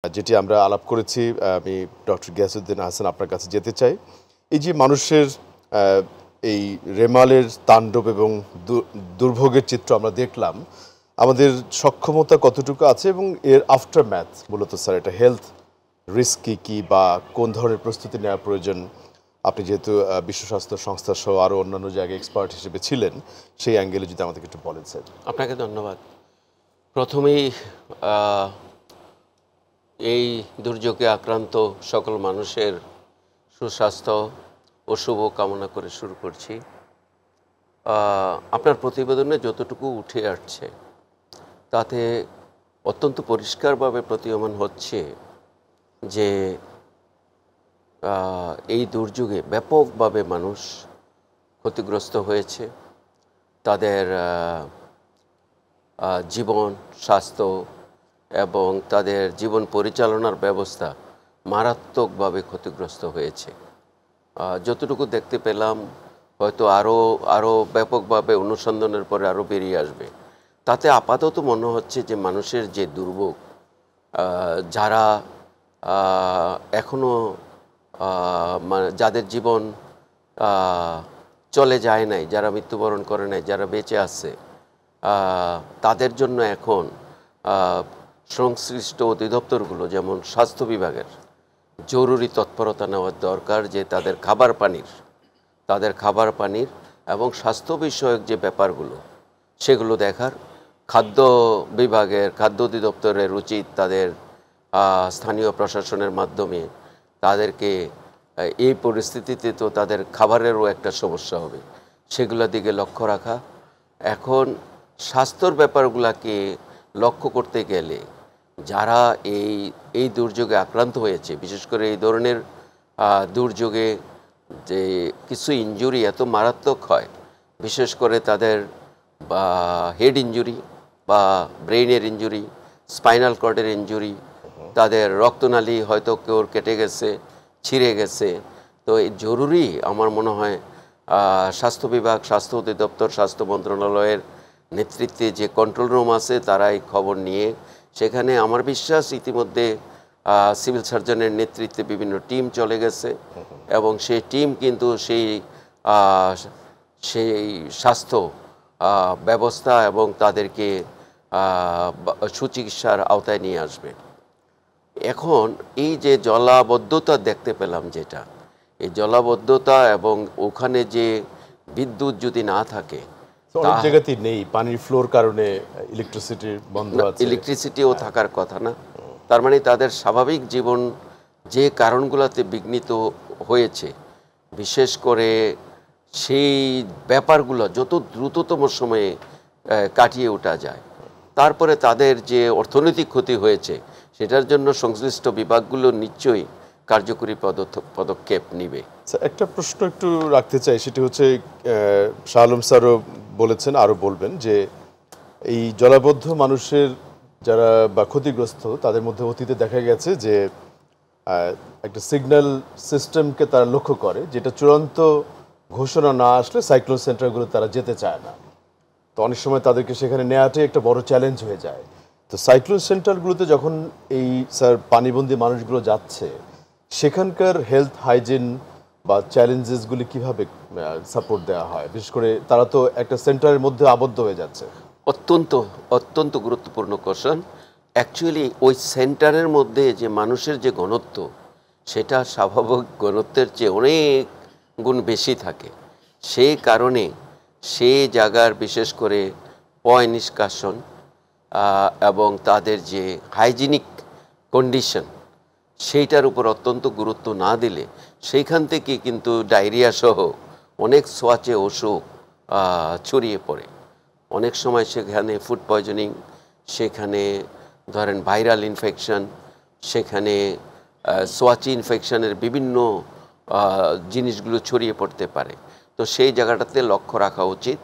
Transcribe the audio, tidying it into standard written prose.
যেটি আমরা আলাপ করেছি, আমি ডক্টর গিয়াসউদ্দিন আহসান আপনার কাছে যেতে চাই। এই যে মানুষের এই রেমালের তাণ্ডব এবং দুর্ভোগের চিত্র আমরা দেখলাম, আমাদের সক্ষমতা কতটুকু আছে এবং এর আফটার ম্যাথ মূলত স্যার এটা হেলথ রিস্ক কী বা কোন ধরনের প্রস্তুতি নেওয়া প্রয়োজন, আপনি যেহেতু বিশ্ব স্বাস্থ্য সংস্থা সহ আরও অন্যান্য জায়গায় এক্সপার্ট হিসেবে ছিলেন, সেই অ্যাঙ্গেলে যদি আমাদেরকে একটু বলেন স্যার। আপনাকে ধন্যবাদ। প্রথমেই এই দুর্যোগে আক্রান্ত সকল মানুষের সুস্বাস্থ্য ও শুভ কামনা করে শুরু করছি। আপনার প্রতিবেদনে যতটুকু উঠে আসছে তাতে অত্যন্ত পরিষ্কারভাবে প্রতীয়মান হচ্ছে যে এই দুর্যোগে ব্যাপকভাবে মানুষ ক্ষতিগ্রস্ত হয়েছে। তাদের জীবন, স্বাস্থ্য এবং তাদের জীবন পরিচালনার ব্যবস্থা মারাত্মকভাবে ক্ষতিগ্রস্ত হয়েছে। যতটুকু দেখতে পেলাম হয়তো আরও ব্যাপকভাবে অনুসন্ধানের পরে আরও বেরিয়ে আসবে। তাতে আপাতত মনে হচ্ছে যে মানুষের যে দুর্ভোগ, যারা এখনও যাদের জীবন চলে যায় নাই, যারা মৃত্যুবরণ করে নাই, যারা বেঁচে আছে, তাদের জন্য এখন সংশ্লিষ্ট অধিদপ্তরগুলো যেমন স্বাস্থ্য বিভাগের জরুরি তৎপরতা নেওয়ার দরকার, যে তাদের খাবার পানির এবং স্বাস্থ্য বিষয়ক যে ব্যাপারগুলো সেগুলো দেখার। খাদ্য বিভাগের, খাদ্য অধিদপ্তরের উচিত তাদের স্থানীয় প্রশাসনের মাধ্যমে তাদেরকে, এই পরিস্থিতিতে তো তাদের খাবারেরও একটা সমস্যা হবে, সেগুলোর দিকে লক্ষ্য রাখা। এখন স্বাস্থ্যর ব্যাপারগুলোকে লক্ষ্য করতে গেলে যারা এই দুর্যোগে আক্রান্ত হয়েছে, বিশেষ করে এই ধরনের দুর্যোগে যে কিছু ইনজুরি এত মারাত্মক হয়, বিশেষ করে তাদের হেড ইনজুরি বা ব্রেইনের ইনজুরি, স্পাইনাল কর্ডের ইনজুরি, তাদের রক্তনালী হয়তো কেউ কেটে গেছে, ছিঁড়ে গেছে। তো এই জরুরি আমার মনে হয় স্বাস্থ্য বিভাগ, স্বাস্থ্য অধিদপ্তর, স্বাস্থ্য মন্ত্রণালয়ের নেতৃত্বে যে কন্ট্রোল রুম আছে তারা এই খবর নিয়ে সেখানে, আমার বিশ্বাস ইতিমধ্যে সিভিল সার্জনের নেতৃত্বে বিভিন্ন টিম চলে গেছে এবং সেই টিম কিন্তু সেই স্বাস্থ্য ব্যবস্থা এবং তাদেরকে সুচিকিৎসার আওতায় নিয়ে আসবে। এখন এই যে জলাবদ্ধতা দেখতে পেলাম, যেটা এই জলাবদ্ধতা এবং ওখানে যে বিদ্যুৎ যদি না থাকে, অনেক জায়গাতেই নেই, পানির ফ্লোর কারণে ইলেকট্রিসিটি বন্ধ আছে, ইলেকট্রিসিটিও থাকার কথা না। তার মানে তাদের স্বাভাবিক জীবন যে কারণগুলোতে বিঘ্নিত হয়েছে, বিশেষ করে সেই ব্যাপারগুলো যত দ্রুততম সময়ে কাটিয়ে ওঠা যায়। তারপরে তাদের যে অর্থনৈতিক ক্ষতি হয়েছে সেটার জন্য সংশ্লিষ্ট বিভাগগুলো নিশ্চয়ই কার্যকরী পদক্ষেপ নিবে। একটা প্রশ্ন একটু রাখতে চাই, সেটি হচ্ছে শাহ আলম স্যারও বলেছেন, আরও বলবেন যে এই জলাবদ্ধ মানুষের যারা বা ক্ষতিগ্রস্ত, তাদের মধ্যে অতীতে দেখা গেছে যে একটা সিগন্যাল সিস্টেমকে তারা লক্ষ্য করে, যেটা চূড়ান্ত ঘোষণা না আসলে সাইক্লোন সেন্টারগুলো তারা যেতে চায় না। তো অনেক সময় তাদেরকে সেখানে নেওয়াটাই একটা বড় চ্যালেঞ্জ হয়ে যায়। তো সাইক্লোন সেন্টারগুলোতে যখন এই স্যার পানিবন্দী মানুষগুলো যাচ্ছে, সেখানকার হেলথ হাইজিন বা চ্যালেঞ্জেসগুলি কীভাবে সাপোর্ট দেওয়া হয়? বিশেষ করে তারা তো একটা সেন্টারের মধ্যে আবদ্ধ হয়ে যাচ্ছে। অত্যন্ত গুরুত্বপূর্ণ কোশ্চেন। অ্যাকচুয়ালি ওই সেন্টারের মধ্যে যে মানুষের যে ঘনত্ব, সেটা স্বাভাবিক ঘনত্বের চেয়ে অনেক গুণ বেশি থাকে। সেই কারণে সেই জায়গার বিশেষ করে পয় নিষ্কাশন এবং তাদের যে হাইজিনিক কন্ডিশন, সেইটার উপর অত্যন্ত গুরুত্ব না দিলে সেইখান থেকে কিন্তু ডায়রিয়া সহ অনেক ছোঁয়াচে অসুখ ছড়িয়ে পড়ে। অনেক সময় সেখানে ফুড পয়জনিং, সেখানে ধরেন ভাইরাল ইনফেকশন, সেখানে ছোঁয়াচে ইনফেকশনের বিভিন্ন জিনিসগুলো ছড়িয়ে পড়তে পারে। তো সেই জায়গাটাতে লক্ষ্য রাখা উচিত।